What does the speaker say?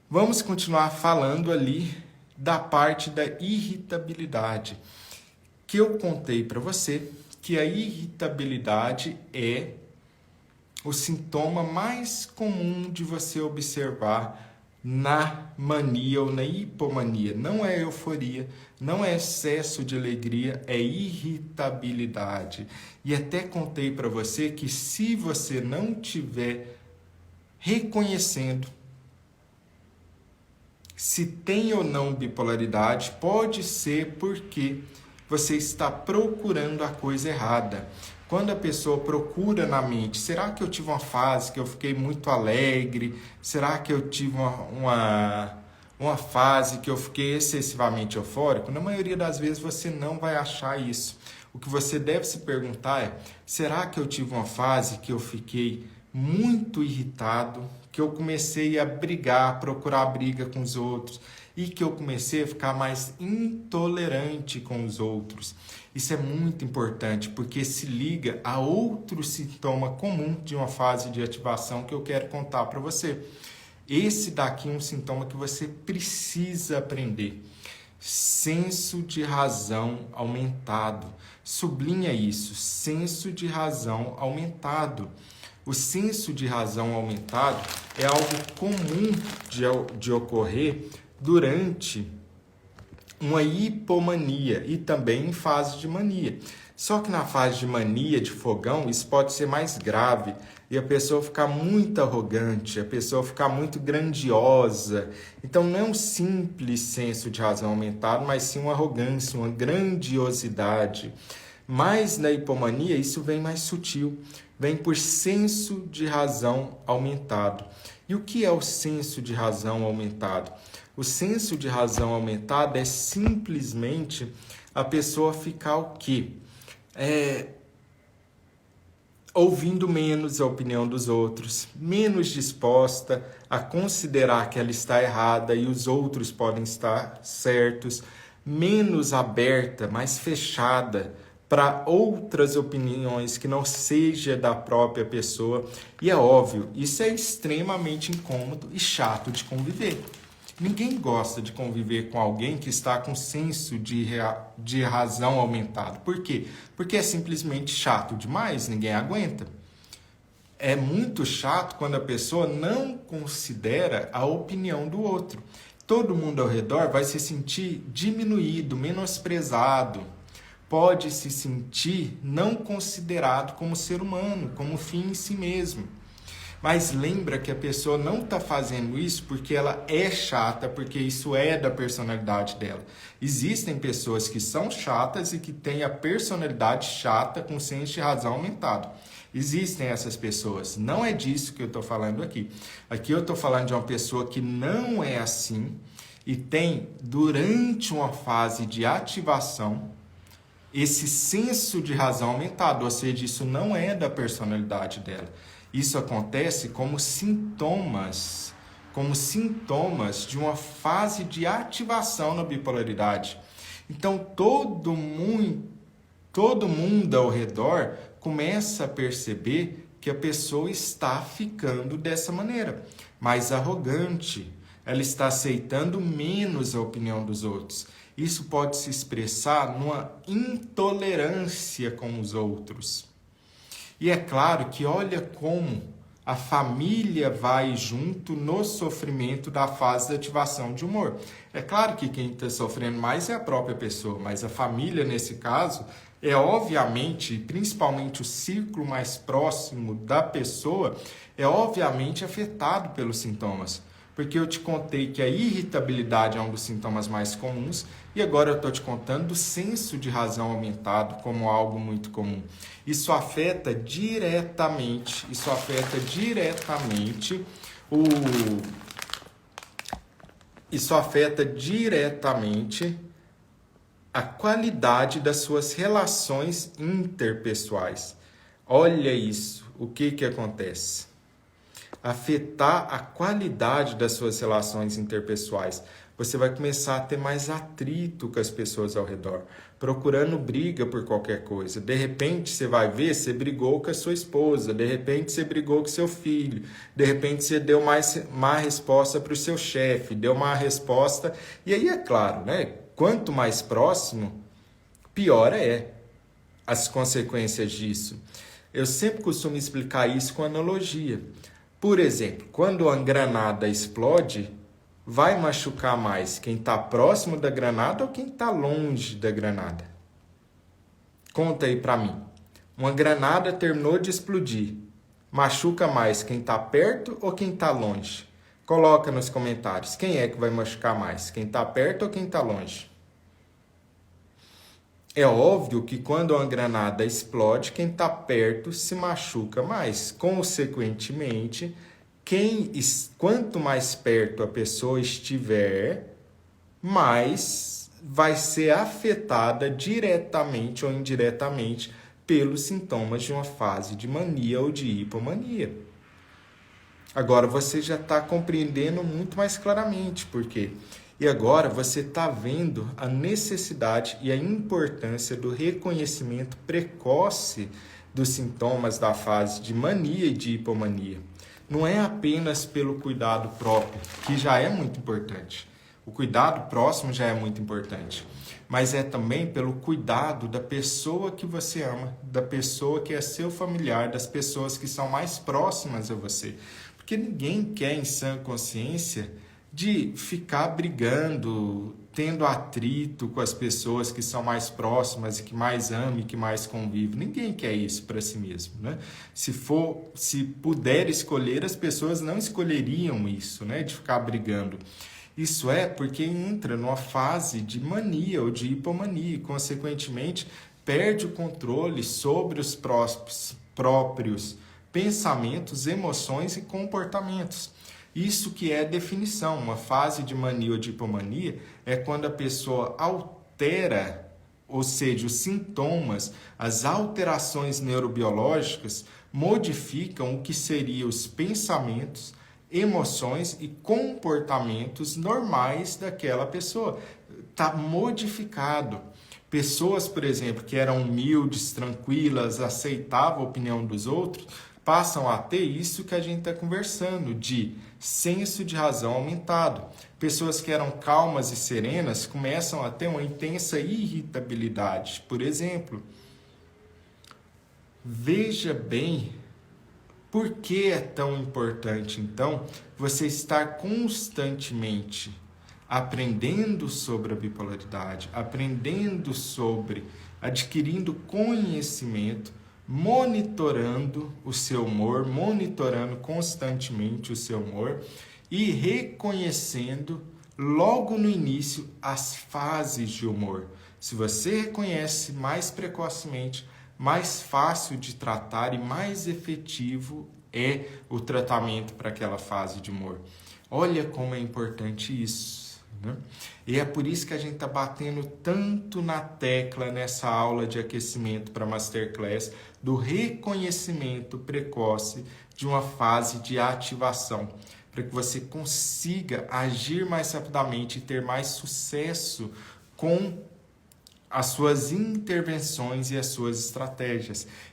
Vamos continuar falando ali da parte da irritabilidade, que eu contei para você que a irritabilidade é o sintoma mais comum de você observar na mania ou na hipomania. Não é euforia, não é excesso de alegria, é irritabilidade. E até contei para você que se você não tiver reconhecendo se tem ou não bipolaridade, pode ser porque você está procurando a coisa errada. Quando a pessoa procura na mente, será que eu tive uma fase que eu fiquei muito alegre? Será que eu tive uma fase que eu fiquei excessivamente eufórico? Na maioria das vezes você não vai achar isso. O que você deve se perguntar é: será que eu tive uma fase que eu fiquei muito irritado, que eu comecei a brigar, a procurar briga com os outros e que eu comecei a ficar mais intolerante com os outros? Isso é muito importante porque se liga a outro sintoma comum de uma fase de ativação que eu quero contar para você. Esse daqui é um sintoma que você precisa aprender. Senso de razão aumentado. Sublinha isso, senso de razão aumentado. O senso de razão aumentado é algo comum de ocorrer durante uma hipomania e também em fase de mania. Só que na fase de mania, de fogão, isso pode ser mais grave e a pessoa ficar muito arrogante, a pessoa ficar muito grandiosa. Então não é um simples senso de razão aumentado, mas sim uma arrogância, uma grandiosidade. Mas na hipomania isso vem mais sutil, vem por senso de razão aumentado. E o que é o senso de razão aumentado? O senso de razão aumentado é simplesmente a pessoa ficar o quê? Ouvindo menos a opinião dos outros, menos disposta a considerar que ela está errada e os outros podem estar certos, menos aberta, mais fechada para outras opiniões que não seja da própria pessoa. E é óbvio, isso é extremamente incômodo e chato de conviver. Ninguém gosta de conviver com alguém que está com senso de razão aumentado. Por quê? Porque é simplesmente chato demais, ninguém aguenta. É muito chato quando a pessoa não considera a opinião do outro. Todo mundo ao redor vai se sentir diminuído, menosprezado. Pode se sentir não considerado como ser humano, como fim em si mesmo. Mas lembra que a pessoa não está fazendo isso porque ela é chata, porque isso é da personalidade dela. Existem pessoas que são chatas e que têm a personalidade chata com senso de razão aumentado. Existem essas pessoas. Não é disso que eu estou falando aqui. Aqui eu estou falando de uma pessoa que não é assim e tem, durante uma fase de ativação, esse senso de razão aumentado, ou seja, isso não é da personalidade dela. Isso acontece como sintomas de uma fase de ativação na bipolaridade. Então, todo mundo ao redor começa a perceber que a pessoa está ficando dessa maneira, mais arrogante. Ela está aceitando menos a opinião dos outros. Isso pode se expressar numa intolerância com os outros. E é claro que olha como a família vai junto no sofrimento da fase de ativação de humor. É claro que quem está sofrendo mais é a própria pessoa, mas a família, nesse caso, é obviamente, principalmente o círculo mais próximo da pessoa, é obviamente afetado pelos sintomas. Porque eu te contei que a irritabilidade é um dos sintomas mais comuns e agora eu estou te contando do senso de razão aumentado como algo muito comum. Isso afeta diretamente a qualidade das suas relações interpessoais. Olha isso, o que acontece? afetar a qualidade das suas relações interpessoais. Você vai começar a ter mais atrito com as pessoas ao redor, procurando briga por qualquer coisa. De repente, você vai ver, você brigou com a sua esposa, de repente você brigou com seu filho, de repente você deu má resposta para o seu chefe, deu má resposta. E aí, é claro, né? Quanto mais próximo, pior é as consequências disso. Eu sempre costumo explicar isso com analogia. Por exemplo, quando uma granada explode, vai machucar mais quem está próximo da granada ou quem está longe da granada? Conta aí para mim. Uma granada terminou de explodir. Machuca mais quem está perto ou quem está longe? Coloca nos comentários. Quem é que vai machucar mais? Quem está perto ou quem está longe? É óbvio que quando uma granada explode, quem está perto se machuca mais. Consequentemente, quanto mais perto a pessoa estiver, mais vai ser afetada diretamente ou indiretamente pelos sintomas de uma fase de mania ou de hipomania. Agora você já está compreendendo muito mais claramente por quê. E agora você está vendo a necessidade e a importância do reconhecimento precoce dos sintomas da fase de mania e de hipomania. Não é apenas pelo cuidado próprio, que já é muito importante. O cuidado próximo já é muito importante. Mas é também pelo cuidado da pessoa que você ama, da pessoa que é seu familiar, das pessoas que são mais próximas a você. Porque ninguém quer, em sã consciência, de ficar brigando, tendo atrito com as pessoas que são mais próximas e que mais amam e que mais convivem. Ninguém quer isso para si mesmo, né? Se puder escolher, as pessoas não escolheriam isso, né? De ficar brigando. Isso é porque entra numa fase de mania ou de hipomania e, consequentemente, perde o controle sobre os próprios pensamentos, emoções e comportamentos. Isso que é definição. Uma fase de mania ou de hipomania é quando a pessoa altera, ou seja, os sintomas, as alterações neurobiológicas modificam o que seriam os pensamentos, emoções e comportamentos normais daquela pessoa. Está modificado. Pessoas, por exemplo, que eram humildes, tranquilas, aceitavam a opinião dos outros, passam a ter isso que a gente está conversando, de senso de razão aumentado. Pessoas que eram calmas e serenas começam a ter uma intensa irritabilidade, por exemplo. Veja bem por que é tão importante, então, você estar constantemente aprendendo sobre a bipolaridade, adquirindo conhecimento, monitorando o seu humor, monitorando constantemente o seu humor e reconhecendo logo no início as fases de humor. Se você reconhece mais precocemente, mais fácil de tratar e mais efetivo é o tratamento para aquela fase de humor. Olha como é importante isso. E é por isso que a gente está batendo tanto na tecla nessa aula de aquecimento para Masterclass do reconhecimento precoce de uma fase de ativação, para que você consiga agir mais rapidamente e ter mais sucesso com as suas intervenções e as suas estratégias.